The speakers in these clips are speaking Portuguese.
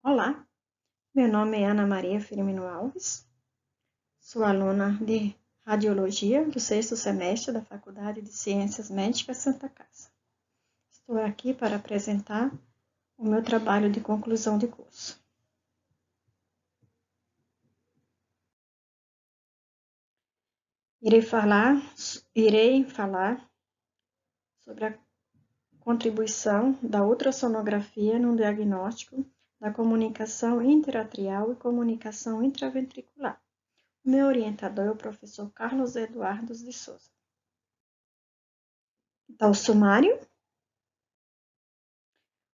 Olá, meu nome é Ana Maria Firmino Alves, sou aluna de Radiologia do 6º semestre da Faculdade de Ciências Médicas Santa Casa. Estou aqui para apresentar o meu trabalho de conclusão de curso. Irei falar sobre a contribuição da ultrassonografia no diagnóstico da comunicação interatrial e comunicação intraventricular. Meu orientador é o professor Carlos Eduardo de Souza. Então, o sumário.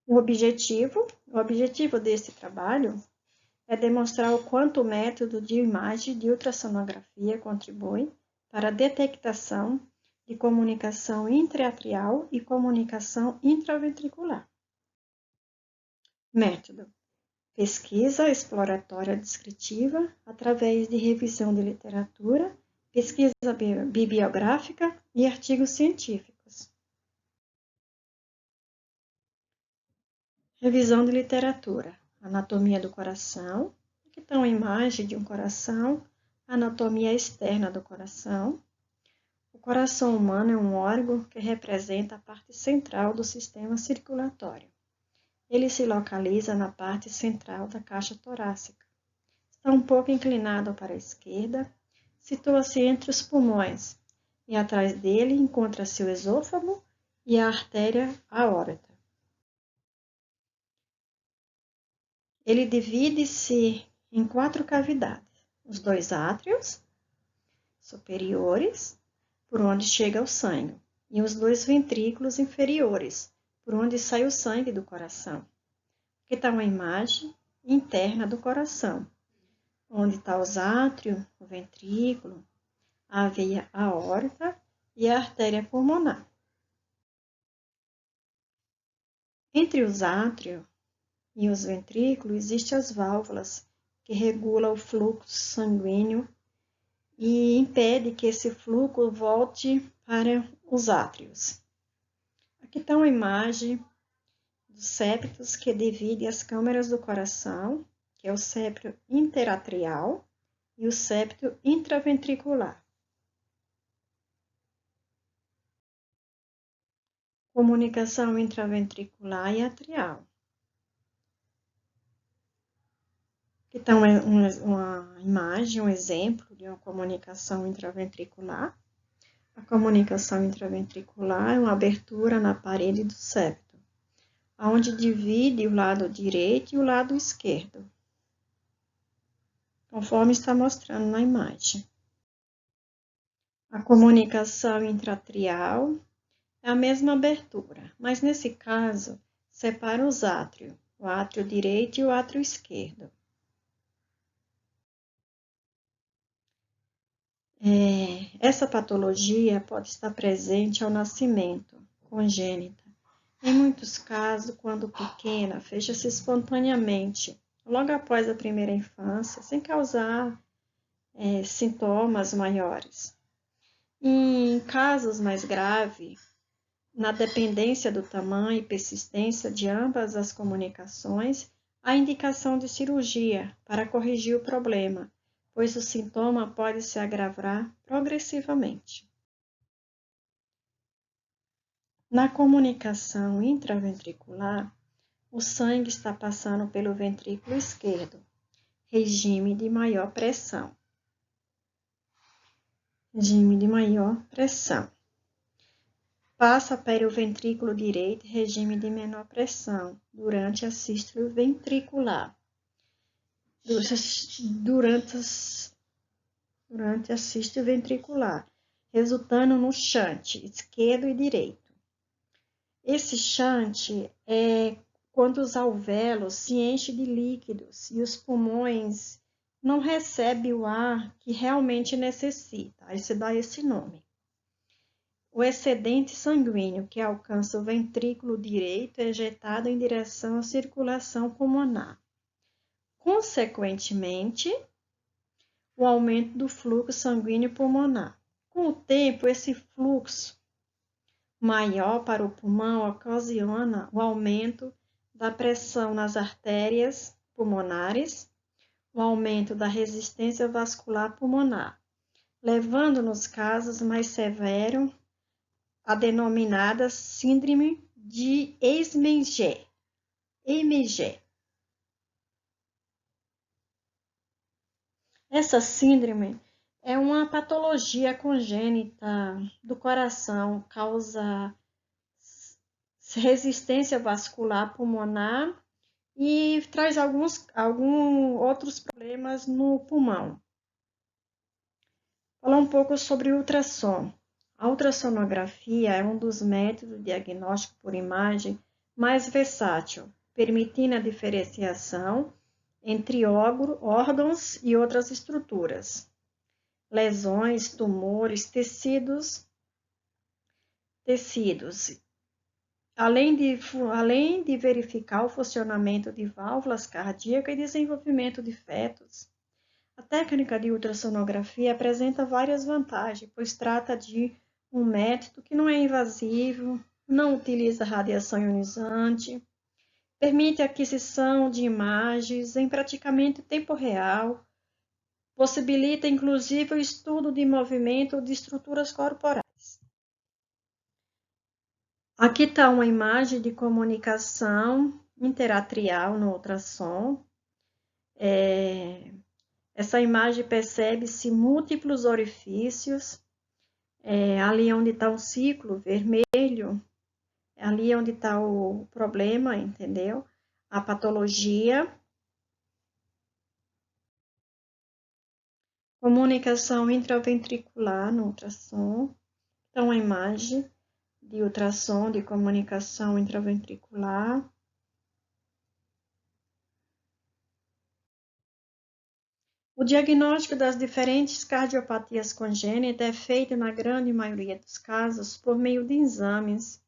O objetivo desse trabalho é demonstrar o quanto o método de imagem de ultrassonografia contribui para a detectação de comunicação intraatrial e comunicação intraventricular. Método: pesquisa exploratória descritiva através de revisão de literatura, pesquisa bibliográfica e artigos científicos. Revisão de literatura: anatomia do coração, aqui está uma imagem de um coração, anatomia externa do coração. O coração humano é um órgão que representa a parte central do sistema circulatório. Ele se localiza na parte central da caixa torácica. Está um pouco inclinado para a esquerda, situa-se entre os pulmões e atrás dele encontra-se o esôfago e a artéria aórta. Ele divide-se em 4 cavidades: os 2 átrios superiores, por onde chega o sangue, e os 2 ventrículos inferiores, por onde sai o sangue do coração. Aqui está uma imagem interna do coração, onde está os átrios, o ventrículo, a veia aórta e a artéria pulmonar. Entre os átrios e os ventrículos existem as válvulas que regulam o fluxo sanguíneo e impede que esse fluxo volte para os átrios. Aqui está uma imagem dos septos que divide as câmaras do coração, que é o septo interatrial e o septo intraventricular. Comunicação intraventricular e atrial. Aqui está uma imagem, um exemplo de uma comunicação intraventricular. A comunicação intraventricular é uma abertura na parede do septo, onde divide o lado direito e o lado esquerdo, conforme está mostrando na imagem. A comunicação intraatrial é a mesma abertura, mas nesse caso separa os átrios, o átrio direito e o átrio esquerdo. Essa patologia pode estar presente ao nascimento, congênita. Em muitos casos, quando pequena, fecha-se espontaneamente, logo após a primeira infância, sem causar sintomas maiores. Em casos mais graves, na dependência do tamanho e persistência de ambas as comunicações, há indicação de cirurgia para corrigir o problema, pois o sintoma pode se agravar progressivamente. Na comunicação intraventricular, o sangue está passando pelo ventrículo esquerdo, regime de maior pressão. Passa para o ventrículo direito, regime de menor pressão, durante a sístole ventricular. Durante a sístole ventricular, resultando no shunt esquerdo e direito. Esse shunt é quando os alvéolos se enchem de líquidos e os pulmões não recebem o ar que realmente necessita. Aí se dá esse nome. O excedente sanguíneo que alcança o ventrículo direito é ejetado em direção à circulação pulmonar. Consequentemente, o aumento do fluxo sanguíneo pulmonar. Com o tempo, esse fluxo maior para o pulmão ocasiona o aumento da pressão nas artérias pulmonares, o aumento da resistência vascular pulmonar, levando nos casos mais severos a denominada síndrome de Eisenmenger. Essa síndrome é uma patologia congênita do coração, causa resistência vascular pulmonar e traz alguns outros problemas no pulmão. Falar um pouco sobre ultrassom. A ultrassonografia é um dos métodos de diagnóstico por imagem mais versátil, permitindo a diferenciação entre órgãos e outras estruturas, lesões, tumores, tecidos, além de verificar o funcionamento de válvulas cardíacas e desenvolvimento de fetos. A técnica de ultrassonografia apresenta várias vantagens, pois trata de um método que não é invasivo, não utiliza radiação ionizante, permite a aquisição de imagens em praticamente tempo real, possibilita inclusive o estudo de movimento de estruturas corporais. Aqui está uma imagem de comunicação interatrial no ultrassom. Essa imagem percebe-se múltiplos orifícios, ali onde está um ciclo vermelho, ali onde está o problema, entendeu? A patologia. Comunicação intraventricular no ultrassom. Então, a imagem de ultrassom de comunicação intraventricular. O diagnóstico das diferentes cardiopatias congênitas é feito, na grande maioria dos casos, por meio de exames,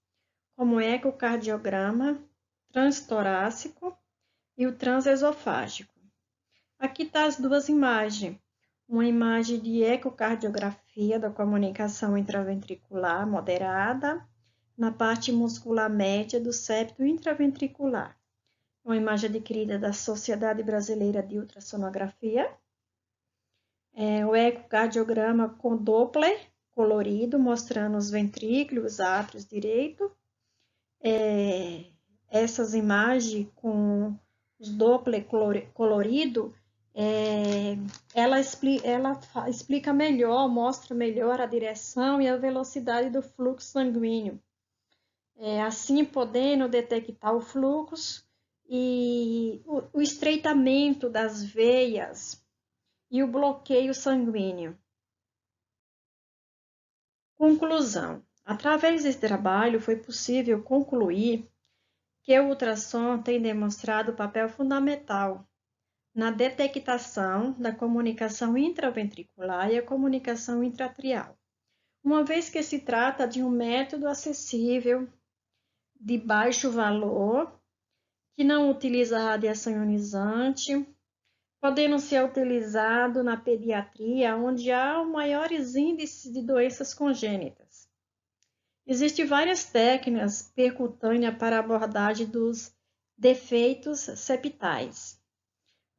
como o ecocardiograma transtorácico e o transesofágico. Aqui estão as duas imagens. Uma imagem de ecocardiografia da comunicação intraventricular moderada, na parte muscular média do septo intraventricular. Uma imagem adquirida da Sociedade Brasileira de Ultrassonografia. O ecocardiograma com Doppler colorido, mostrando os ventrículos, os átrios direito. Essas imagens com os Doppler colorido, ela explica melhor, mostra melhor a direção e a velocidade do fluxo sanguíneo. Assim, podendo detectar o fluxo e o estreitamento das veias e o bloqueio sanguíneo. Conclusão. Através desse trabalho, foi possível concluir que o ultrassom tem demonstrado papel fundamental na detectação da comunicação intraventricular e a comunicação intraatrial, uma vez que se trata de um método acessível, de baixo valor, que não utiliza radiação ionizante, podendo ser utilizado na pediatria, onde há maiores índices de doenças congênitas. Existem várias técnicas percutâneas para a abordagem dos defeitos septais.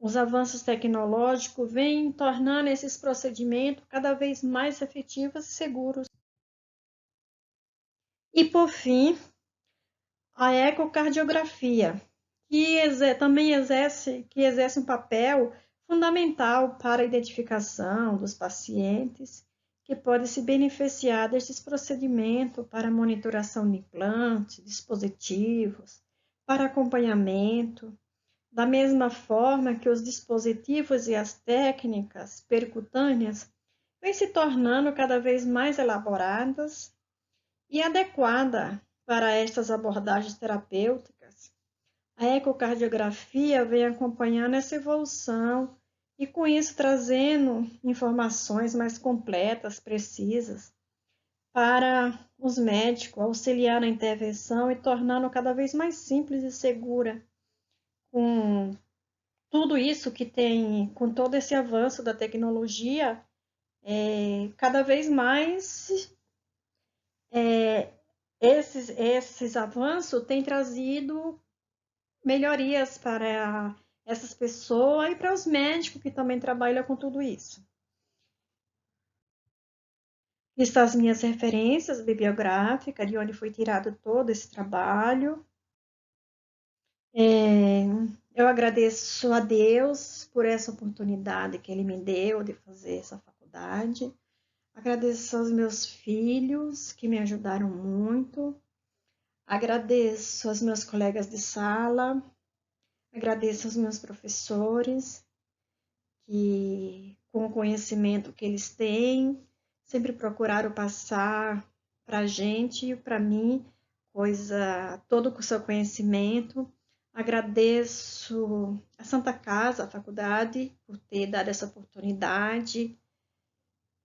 Os avanços tecnológicos vêm tornando esses procedimentos cada vez mais efetivos e seguros. E, por fim, a ecocardiografia, que também exerce um papel fundamental para a identificação dos pacientes que podem se beneficiar destes procedimentos para monitoração de implantes, dispositivos, para acompanhamento, da mesma forma que os dispositivos e as técnicas percutâneas vêm se tornando cada vez mais elaboradas e adequadas para estas abordagens terapêuticas. A ecocardiografia vem acompanhando essa evolução e, com isso, trazendo informações mais completas, precisas, para os médicos auxiliar na intervenção e tornando cada vez mais simples e segura. Com tudo isso que tem, com todo esse avanço da tecnologia, cada vez mais esses avanços têm trazido melhorias para essas pessoas e para os médicos que também trabalham com tudo isso. Listar as minhas referências bibliográficas, de onde foi tirado todo esse trabalho. Eu agradeço a Deus por essa oportunidade que Ele me deu de fazer essa faculdade. Agradeço aos meus filhos que me ajudaram muito. Agradeço aos meus colegas de sala. Agradeço aos meus professores que, com o conhecimento que eles têm, sempre procuraram passar para a gente e para mim todo o seu conhecimento. Agradeço a Santa Casa, a faculdade, por ter dado essa oportunidade,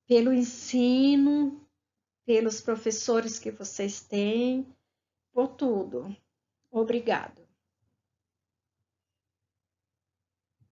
pelo ensino, pelos professores que vocês têm, por tudo. Obrigado.